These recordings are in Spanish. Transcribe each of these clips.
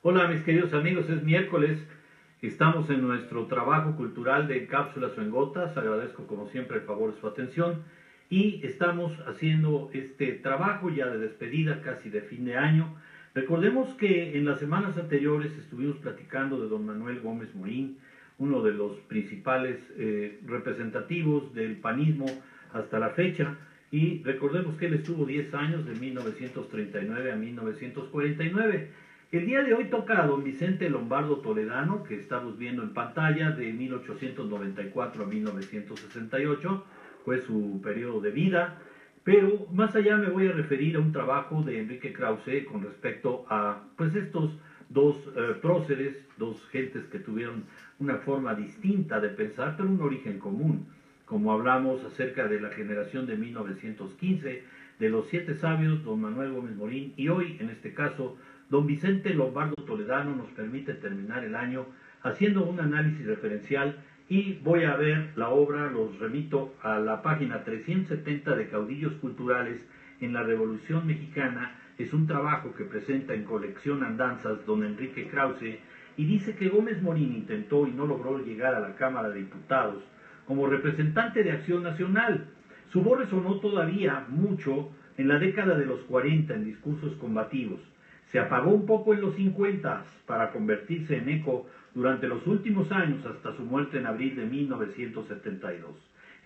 Hola mis queridos amigos, es miércoles, estamos en nuestro trabajo cultural de cápsulas o en gotas, agradezco como siempre el favor de su atención y estamos haciendo este trabajo ya de despedida, casi de fin de año. Recordemos que en las semanas anteriores estuvimos platicando de don Manuel Gómez Morín, uno de los principales representativos del panismo hasta la fecha, y recordemos que él estuvo 10 años, de 1939 a 1949. El día de hoy toca a don Vicente Lombardo Toledano, que estamos viendo en pantalla, de 1894 a 1968, fue su periodo de vida, pero más allá me voy a referir a un trabajo de Enrique Krause con respecto a pues estos dos próceres, dos gentes que tuvieron una forma distinta de pensar, pero un origen común. Como hablamos acerca de la generación de 1915, de los siete sabios, don Manuel Gómez Morín, y hoy, en este caso, don Vicente Lombardo Toledano, nos permite terminar el año haciendo un análisis referencial y voy a ver la obra, los remito a la página 370 de Caudillos Culturales en la Revolución Mexicana. Es un trabajo que presenta en colección Andanzas don Enrique Krause y dice que Gómez Morín intentó y no logró llegar a la Cámara de Diputados como representante de Acción Nacional. Su voz resonó todavía mucho en la década de los 40 en discursos combativos. Se apagó un poco en los 50 para convertirse en eco durante los últimos años hasta su muerte en abril de 1972.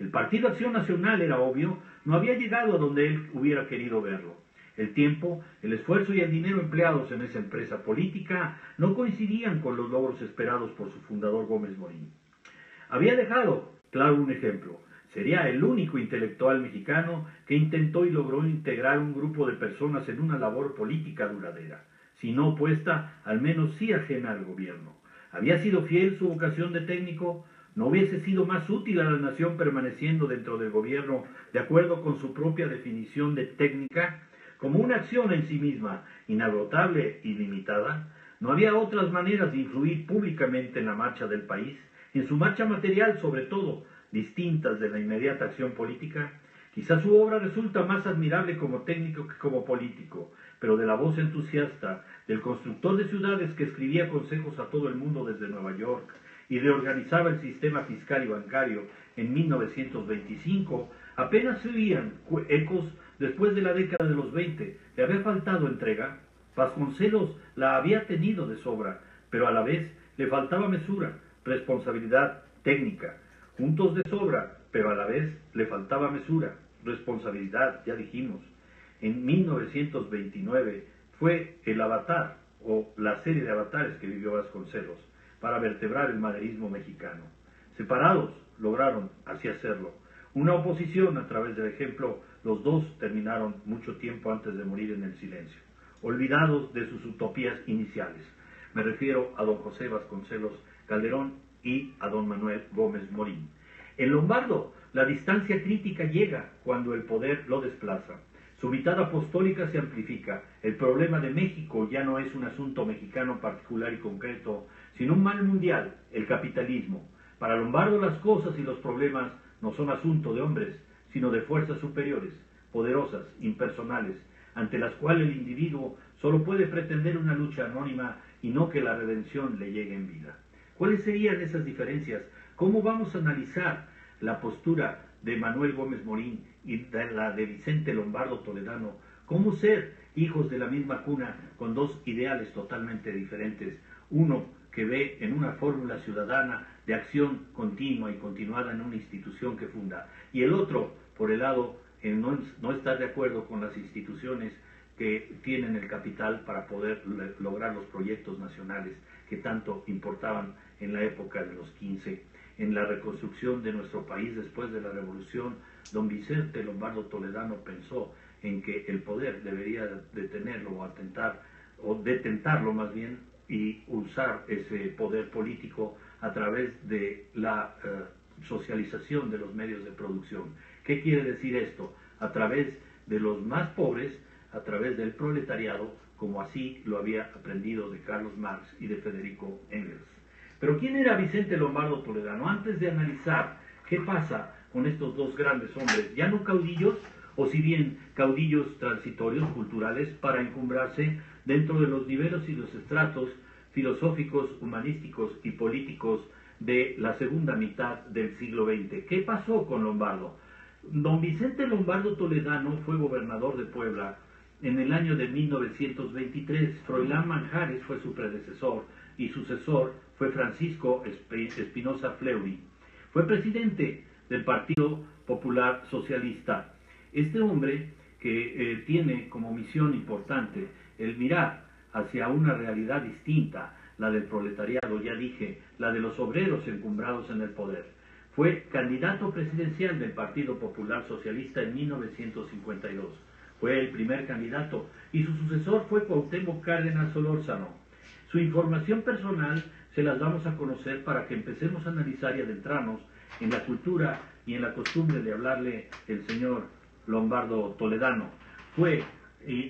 El Partido Acción Nacional, era obvio, no había llegado a donde él hubiera querido verlo. El tiempo, el esfuerzo y el dinero empleados en esa empresa política no coincidían con los logros esperados por su fundador Gómez Morín. Había dejado claro un ejemplo. Sería el único intelectual mexicano que intentó y logró integrar un grupo de personas en una labor política duradera, si no opuesta, al menos sí ajena al gobierno. ¿Había sido fiel su vocación de técnico? ¿No hubiese sido más útil a la nación permaneciendo dentro del gobierno de acuerdo con su propia definición de técnica? Como una acción en sí misma, inagotable y limitada, ¿no había otras maneras de influir públicamente en la marcha del país, en su marcha material sobre todo, distintas de la inmediata acción política? Quizás su obra resulta más admirable como técnico que como político, pero de la voz entusiasta, del constructor de ciudades que escribía consejos a todo el mundo desde Nueva York y reorganizaba el sistema fiscal y bancario en 1925, apenas se oían ecos después de la década de los 20. ¿Le había faltado entrega? Vasconcelos la había tenido de sobra, pero a la vez le faltaba mesura, responsabilidad técnica. Juntos de sobra, pero a la vez le faltaba mesura, responsabilidad, ya dijimos. En 1929 fue el avatar, o la serie de avatares que vivió Vasconcelos, para vertebrar el maderismo mexicano. Separados lograron así hacerlo. Una oposición a través del ejemplo, los dos terminaron mucho tiempo antes de morir en el silencio, olvidados de sus utopías iniciales. Me refiero a don José Vasconcelos Calderón y a don Manuel Gómez Morín. En Lombardo, la distancia crítica llega cuando el poder lo desplaza. Su mitad apostólica se amplifica. El problema de México ya no es un asunto mexicano particular y concreto, sino un mal mundial, el capitalismo. Para Lombardo las cosas y los problemas no son asunto de hombres, sino de fuerzas superiores, poderosas, impersonales, ante las cuales el individuo solo puede pretender una lucha anónima y no que la redención le llegue en vida. ¿Cuáles serían esas diferencias? ¿Cómo vamos a analizar la postura de Manuel Gómez Morín y la de Vicente Lombardo Toledano? ¿Cómo ser hijos de la misma cuna con dos ideales totalmente diferentes? Uno que ve en una fórmula ciudadana de acción continua y continuada en una institución que funda, y el otro, por el lado, en no estar de acuerdo con las instituciones que tienen el capital para poder lograr los proyectos nacionales que tanto importaban en la época de los 15. En la reconstrucción de nuestro país después de la Revolución, don Vicente Lombardo Toledano pensó en que el poder debería detenerlo o atentar, o detentarlo más bien, y usar ese poder político a través de la socialización de los medios de producción. ¿Qué quiere decir esto? A través de los más pobres, a través del proletariado, como así lo había aprendido de Carlos Marx y de Federico Engels. Pero ¿quién era Vicente Lombardo Toledano? Antes de analizar qué pasa con estos dos grandes hombres, ya no caudillos, o si bien caudillos transitorios, culturales, para encumbrarse dentro de los niveles y los estratos filosóficos, humanísticos y políticos de la segunda mitad del siglo XX. ¿Qué pasó con Lombardo? Don Vicente Lombardo Toledano fue gobernador de Puebla en el año de 1923. Froilán Manjares fue su predecesor y sucesor fue Francisco Espinosa Fleury. Fue presidente del Partido Popular Socialista. Este hombre que tiene como misión importante el mirar hacia una realidad distinta, la del proletariado, ya dije, la de los obreros encumbrados en el poder. Fue candidato presidencial del Partido Popular Socialista en 1952. Fue el primer candidato y su sucesor fue Cuauhtémoc Cárdenas Solórzano. Su información personal se las vamos a conocer para que empecemos a analizar y adentrarnos en la cultura y en la costumbre de hablarle el señor Lombardo Toledano.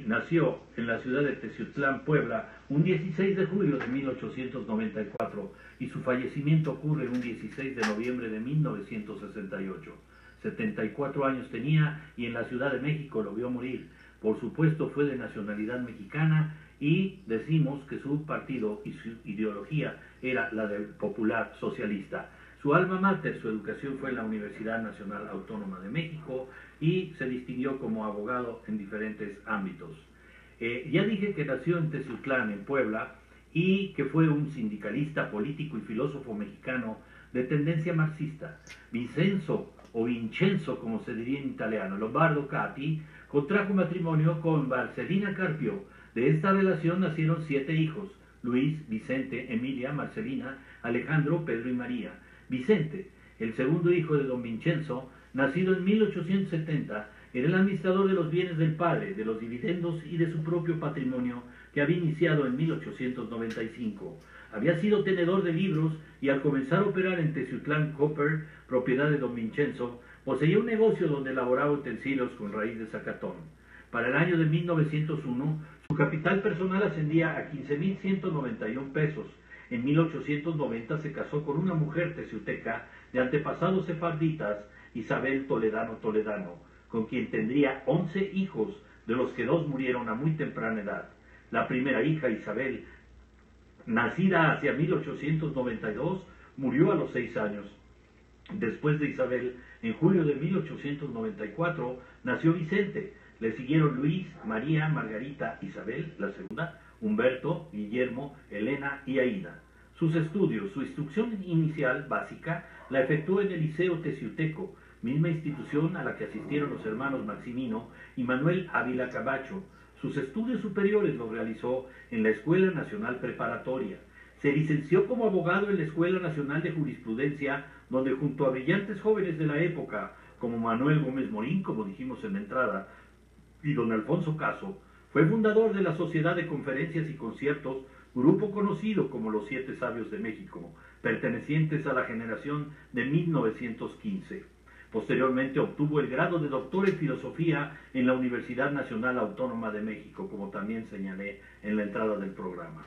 Nació en la ciudad de Teciutlán, Puebla, un 16 de julio de 1894 y su fallecimiento ocurre un 16 de noviembre de 1968. 74 años tenía y en la Ciudad de México lo vio morir. Por supuesto fue de nacionalidad mexicana y decimos que su partido y su ideología era la del Popular Socialista. Su alma mater, su educación fue en la Universidad Nacional Autónoma de México y se distinguió como abogado en diferentes ámbitos. Ya dije que nació en Teciutlán, en Puebla, y que fue un sindicalista, político y filósofo mexicano de tendencia marxista. Vincenzo, como se diría en italiano, Lombardo Capi, contrajo matrimonio con Marcelina Carpio. De esta relación nacieron 7 hijos: Luis, Vicente, Emilia, Marcelina, Alejandro, Pedro y María. Vicente, el segundo hijo de don Vincenzo, nacido en 1870, era el administrador de los bienes del padre, de los dividendos y de su propio patrimonio que había iniciado en 1895. Había sido tenedor de libros y al comenzar a operar en Teciutlán Copper, propiedad de don Vincenzo, poseía un negocio donde elaboraba utensilios con raíz de zacatón. Para el año de 1901, su capital personal ascendía a 15,191 pesos. En 1890 se casó con una mujer teciuteca de antepasados sefarditas, Isabel Toledano, con quien tendría 11 hijos, de los que 2 murieron a muy temprana edad. La primera hija, Isabel, nacida hacia 1892, murió a los 6 años. Después de Isabel, en julio de 1894, nació Vicente. Le siguieron Luis, María, Margarita, Isabel, la segunda, Humberto, Guillermo, Elena y Aída. Sus estudios, su instrucción inicial básica, la efectuó en el Liceo Teciuteco, misma institución a la que asistieron los hermanos Maximino y Manuel Ávila Camacho. Sus estudios superiores los realizó en la Escuela Nacional Preparatoria. Se licenció como abogado en la Escuela Nacional de Jurisprudencia, donde junto a brillantes jóvenes de la época, como Manuel Gómez Morín, como dijimos en la entrada, y don Alfonso Caso, fue fundador de la Sociedad de Conferencias y Conciertos, grupo conocido como los 7 Sabios de México, pertenecientes a la generación de 1915. Posteriormente obtuvo el grado de doctor en filosofía en la Universidad Nacional Autónoma de México, como también señalé en la entrada del programa.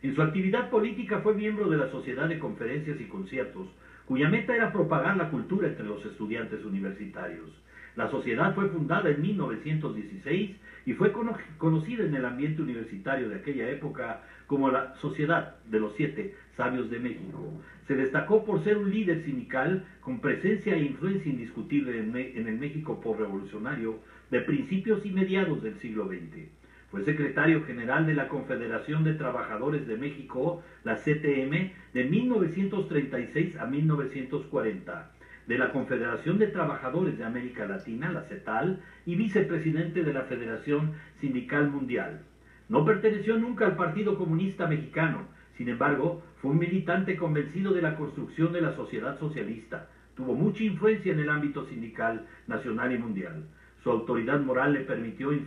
En su actividad política fue miembro de la Sociedad de Conferencias y Conciertos, cuya meta era propagar la cultura entre los estudiantes universitarios. La sociedad fue fundada en 1916 y fue conocida en el ambiente universitario de aquella época como la Sociedad de los 7 Sabios de México. Se destacó por ser un líder sindical con presencia e influencia indiscutible en el México posrevolucionario de principios y mediados del siglo XX. Fue secretario general de la Confederación de Trabajadores de México, la CTM, de 1936 a 1940. De la Confederación de Trabajadores de América Latina, la CETAL, y vicepresidente de la Federación Sindical Mundial. No perteneció nunca al Partido Comunista Mexicano, sin embargo, fue un militante convencido de la construcción de la sociedad socialista. Tuvo mucha influencia en el ámbito sindical nacional y mundial. Su autoridad moral le permitió influir